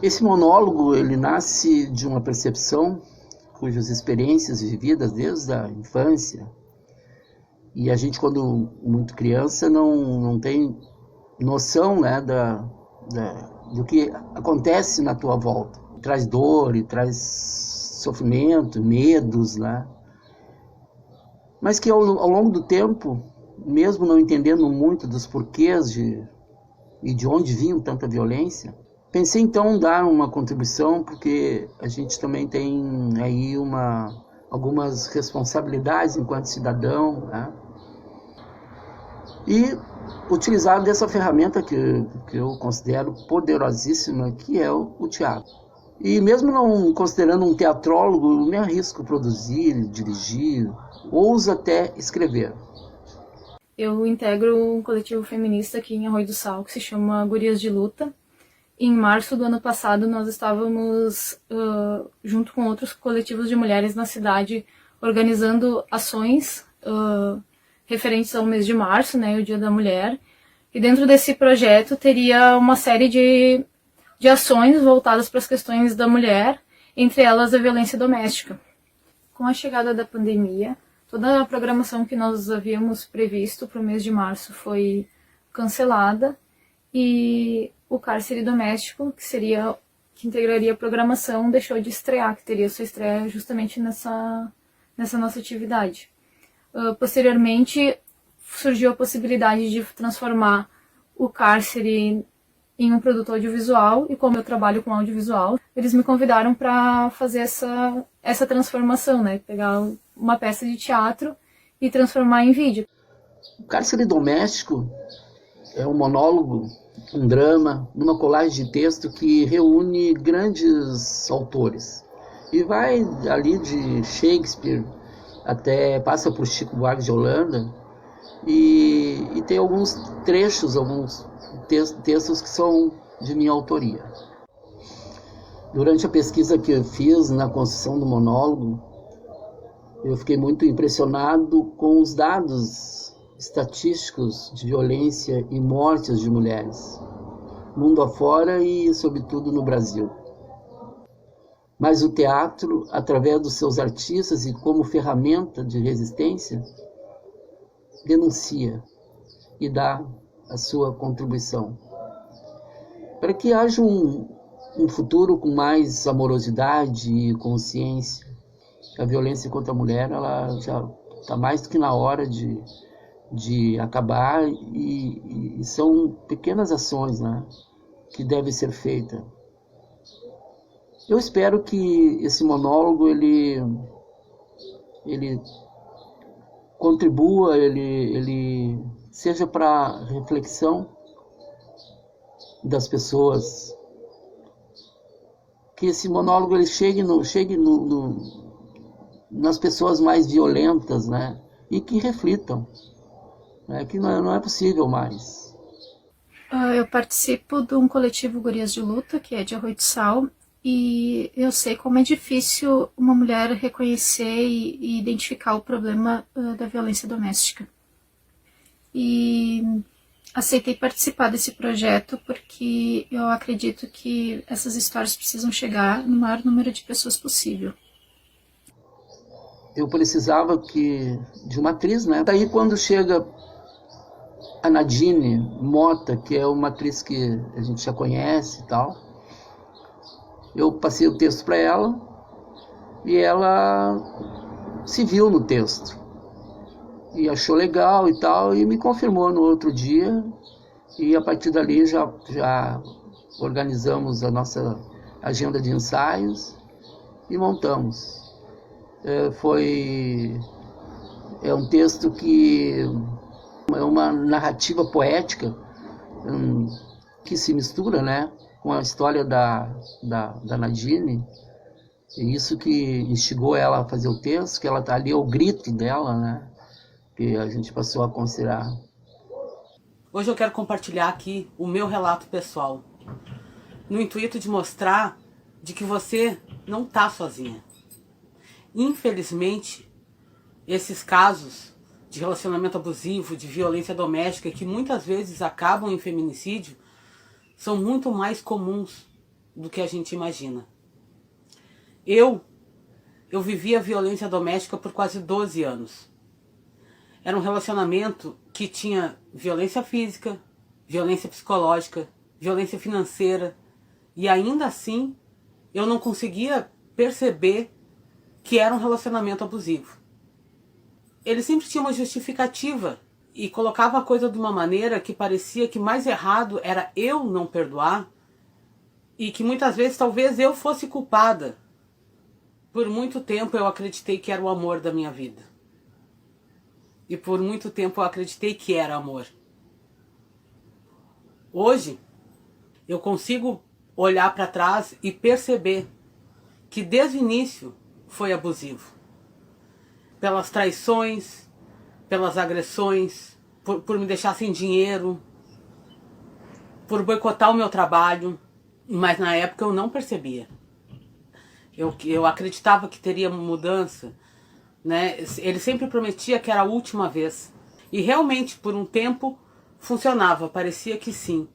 Esse monólogo, ele nasce de uma percepção cujas experiências vividas desde a infância, e a gente, quando muito criança, não tem noção, né, do que acontece na tua volta. Traz dor e traz sofrimento, medos, né? Mas que ao longo do tempo, mesmo não entendendo muito dos porquês e de onde vinha tanta violência, pensei então em dar uma contribuição, porque a gente também tem aí algumas responsabilidades enquanto cidadão, né? E utilizar dessa ferramenta que eu considero poderosíssima, que é o teatro. E mesmo não considerando um teatrólogo, eu me arrisco a produzir, dirigir, ouso até escrever. Eu integro um coletivo feminista aqui em Arroio do Sal, que se chama Gurias de Luta. Em março do ano passado, nós estávamos, junto com outros coletivos de mulheres na cidade, organizando ações referentes ao mês de março, né, o Dia da Mulher. E dentro desse projeto teria uma série de ações voltadas para as questões da mulher, entre elas a violência doméstica. Com a chegada da pandemia, toda a programação que nós havíamos previsto para o mês de março foi cancelada e o cárcere doméstico, que integraria a programação, deixou de estrear, que teria sua estreia justamente nessa nossa atividade. Posteriormente, surgiu a possibilidade de transformar o cárcere em um produto audiovisual, e como eu trabalho com audiovisual, eles me convidaram para fazer essa transformação, né? Pegar uma peça de teatro e transformar em vídeo. O cárcere doméstico é um monólogo, um drama, numa colagem de texto que reúne grandes autores. E vai ali de Shakespeare até passa por Chico Buarque de Holanda, e tem alguns trechos, alguns textos que são de minha autoria. Durante a pesquisa que eu fiz na construção do monólogo, eu fiquei muito impressionado com os dados estatísticos de violência e mortes de mulheres, mundo afora e, sobretudo, no Brasil. Mas o teatro, através dos seus artistas e como ferramenta de resistência, denuncia e dá a sua contribuição para que haja um futuro com mais amorosidade e consciência. A violência contra a mulher, ela já está mais do que na hora de acabar, e são pequenas ações, né, que devem ser feitas. Eu espero que esse monólogo ele contribua, ele seja para reflexão das pessoas, que esse monólogo ele chegue nas pessoas mais violentas, né, e que reflitam, né, que não é possível mais. Eu participo de um coletivo Gurias de Luta, que é de Arroio do Sal, e eu sei como é difícil uma mulher reconhecer e identificar o problema da violência doméstica. E aceitei participar desse projeto porque eu acredito que essas histórias precisam chegar no maior número de pessoas possível. Eu precisava de uma atriz, né? Daí quando chega a Nadine Mota, que é uma atriz que a gente já conhece e tal, eu passei o texto para ela e ela se viu no texto e achou legal e tal, e me confirmou no outro dia, e a partir dali já organizamos a nossa agenda de ensaios e montamos. É um texto que é uma narrativa poética que se mistura, né, com a história da Nadine. E isso que instigou ela a fazer o texto, que ela está ali, é o grito dela, né, que a gente passou a considerar. Hoje eu quero compartilhar aqui o meu relato pessoal, no intuito de mostrar de que você não está sozinha. Infelizmente, esses casos de relacionamento abusivo, de violência doméstica, que muitas vezes acabam em feminicídio, são muito mais comuns do que a gente imagina. Eu vivi a violência doméstica por quase 12 anos. Era um relacionamento que tinha violência física, violência psicológica, violência financeira, e ainda assim eu não conseguia perceber que era um relacionamento abusivo. Ele sempre tinha uma justificativa e colocava a coisa de uma maneira que parecia que mais errado era eu não perdoar e que muitas vezes talvez eu fosse culpada. Por muito tempo eu acreditei que era o amor da minha vida. E por muito tempo eu acreditei que era amor. Hoje eu consigo olhar para trás e perceber que desde o início foi abusivo. Pelas traições, pelas agressões, por me deixar sem dinheiro, por boicotar o meu trabalho, mas na época eu não percebia. Eu acreditava que teria mudança, né? Ele sempre prometia que era a última vez. E realmente, por um tempo, funcionava, parecia que sim.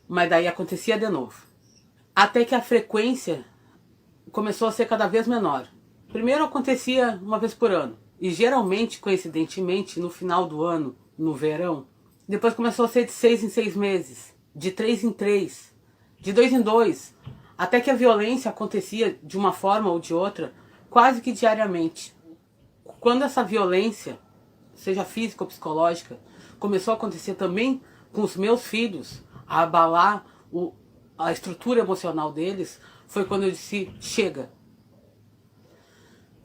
Mas daí acontecia de novo. Até que a frequência começou a ser cada vez menor. Primeiro acontecia uma vez por ano. E geralmente, coincidentemente, no final do ano, no verão. Depois começou a ser de 6 em 6 meses. De 3 em 3. De 2 em 2. Até que a violência acontecia de uma forma ou de outra, quase que diariamente. Quando essa violência, seja física ou psicológica, começou a acontecer também com os meus filhos, a abalar a estrutura emocional deles, foi quando eu disse, chega.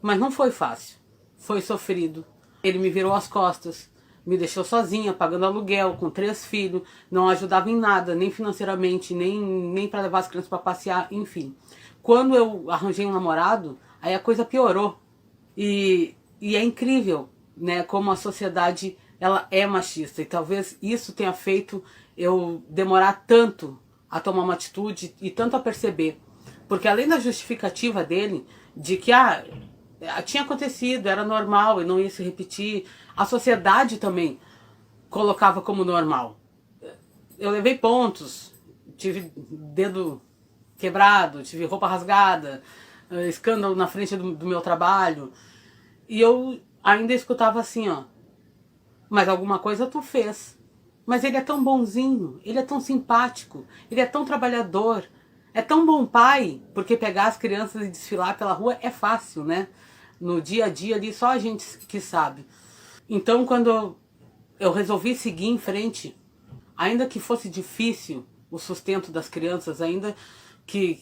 Mas não foi fácil, foi sofrido. Ele me virou as costas, me deixou sozinha, pagando aluguel, com 3 filhos, não ajudava em nada, nem financeiramente, nem para levar as crianças para passear, enfim. Quando eu arranjei um namorado, aí a coisa piorou. E é incrível, né, como a sociedade ela é machista. E talvez isso tenha feito eu demorar tanto a tomar uma atitude e tanto a perceber. Porque além da justificativa dele, de que tinha acontecido, era normal e não ia se repetir, a sociedade também colocava como normal. Eu levei pontos, tive dedo quebrado, tive roupa rasgada, escândalo na frente do meu trabalho. E eu ainda escutava assim, ó, mas alguma coisa tu fez. Mas ele é tão bonzinho, ele é tão simpático, ele é tão trabalhador, é tão bom pai, porque pegar as crianças e desfilar pela rua é fácil, né? No dia a dia ali, só a gente que sabe. Então, quando eu resolvi seguir em frente, ainda que fosse difícil o sustento das crianças, ainda que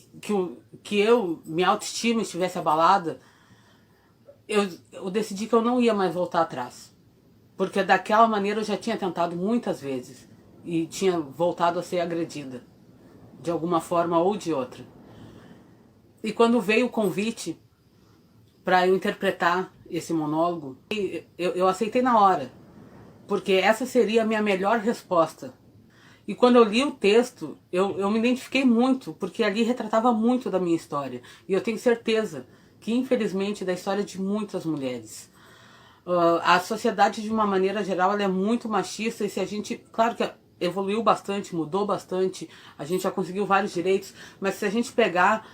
minha autoestima estivesse abalada, eu decidi que eu não ia mais voltar atrás. Porque daquela maneira eu já tinha tentado muitas vezes e tinha voltado a ser agredida, de alguma forma ou de outra. E quando veio o convite para eu interpretar esse monólogo, eu aceitei na hora, porque essa seria a minha melhor resposta. E quando eu li o texto, eu me identifiquei muito, porque ali retratava muito da minha história. E eu tenho certeza que, infelizmente, da história de muitas mulheres. A sociedade, de uma maneira geral, ela é muito machista, e se a gente, claro que evoluiu bastante, mudou bastante, a gente já conseguiu vários direitos, mas se a gente pegar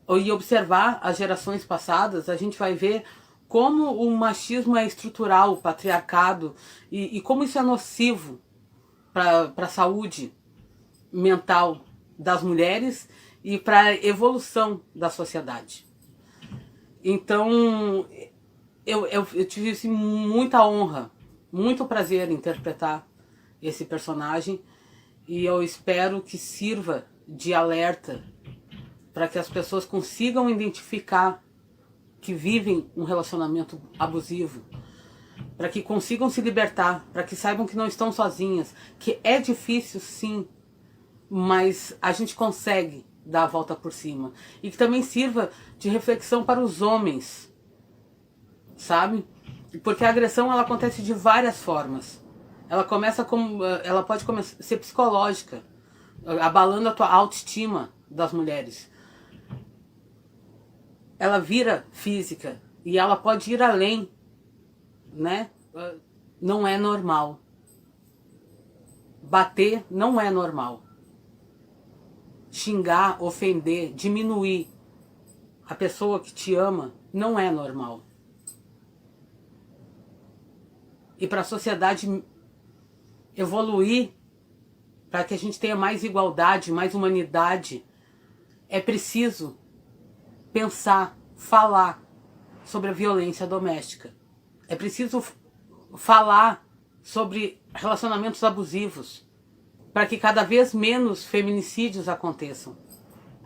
e observar as gerações passadas, a gente vai ver como o machismo é estrutural, o patriarcado, e como isso é nocivo para a saúde mental das mulheres e para a evolução da sociedade. Então, eu tive assim, muita honra, muito prazer em interpretar esse personagem, e eu espero que sirva de alerta para que as pessoas consigam identificar que vivem um relacionamento abusivo, para que consigam se libertar, para que saibam que não estão sozinhas, que é difícil sim, mas a gente consegue dar a volta por cima. E que também sirva de reflexão para os homens, sabe? Porque a agressão ela acontece de várias formas. Ela pode ser psicológica, abalando a tua autoestima das mulheres. Ela vira física e ela pode ir além, né? Não é normal. Bater não é normal. xingar, ofender, diminuir a pessoa que te ama não é normal. E para a sociedade evoluir, para que a gente tenha mais igualdade, mais humanidade, é preciso pensar, falar sobre a violência doméstica. É preciso falar sobre relacionamentos abusivos, para que cada vez menos feminicídios aconteçam.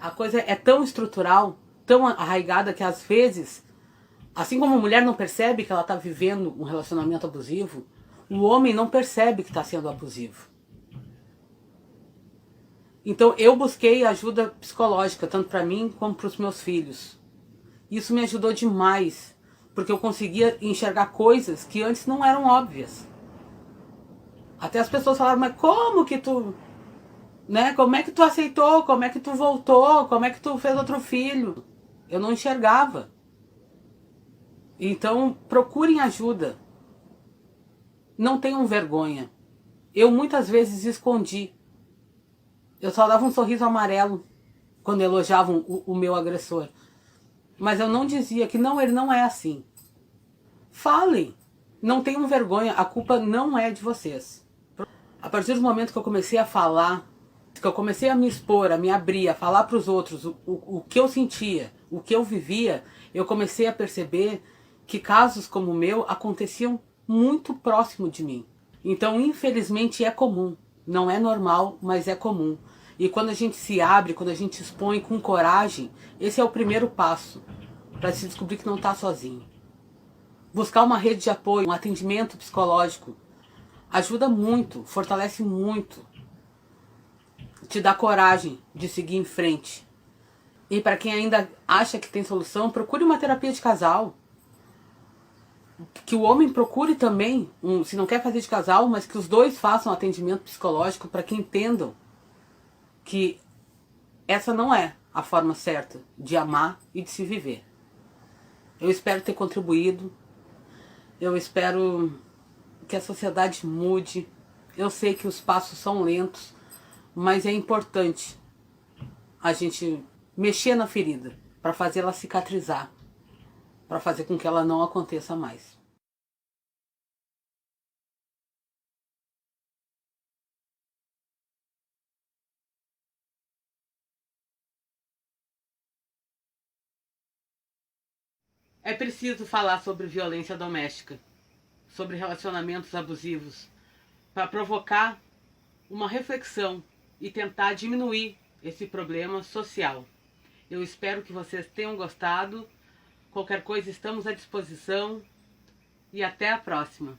A coisa é tão estrutural, tão arraigada, que às vezes, assim como a mulher não percebe que ela está vivendo um relacionamento abusivo, o homem não percebe que está sendo abusivo. Então eu busquei ajuda psicológica, tanto para mim como para os meus filhos. Isso me ajudou demais, porque eu conseguia enxergar coisas que antes não eram óbvias. Até as pessoas falaram, mas como que tu, né? Como é que tu aceitou? Como é que tu voltou? Como é que tu fez outro filho? Eu não enxergava. Então procurem ajuda. Não tenham vergonha. Eu muitas vezes escondi. Eu só dava um sorriso amarelo quando elogiavam o meu agressor. Mas eu não dizia que não, ele não é assim. Falem. Não tenham vergonha. A culpa não é de vocês. A partir do momento que eu comecei a falar, que eu comecei a me expor, a me abrir, a falar para os outros o que eu sentia, o que eu vivia, eu comecei a perceber que casos como o meu aconteciam muito próximo de mim. Então, infelizmente, é comum. Não é normal, mas é comum. E quando a gente se abre, quando a gente expõe com coragem, esse é o primeiro passo para se descobrir que não está sozinho. Buscar uma rede de apoio, um atendimento psicológico, ajuda muito, fortalece muito. Te dá coragem de seguir em frente. E para quem ainda acha que tem solução, procure uma terapia de casal. Que o homem procure também, se não quer fazer de casal, mas que os dois façam atendimento psicológico para que entendam que essa não é a forma certa de amar e de se viver. Eu espero ter contribuído. Eu espero que a sociedade mude. Eu sei que os passos são lentos, mas é importante a gente mexer na ferida para fazê-la cicatrizar, para fazer com que ela não aconteça mais. É preciso falar sobre violência doméstica, sobre relacionamentos abusivos, para provocar uma reflexão e tentar diminuir esse problema social. Eu espero que vocês tenham gostado. Qualquer coisa, estamos à disposição e até a próxima.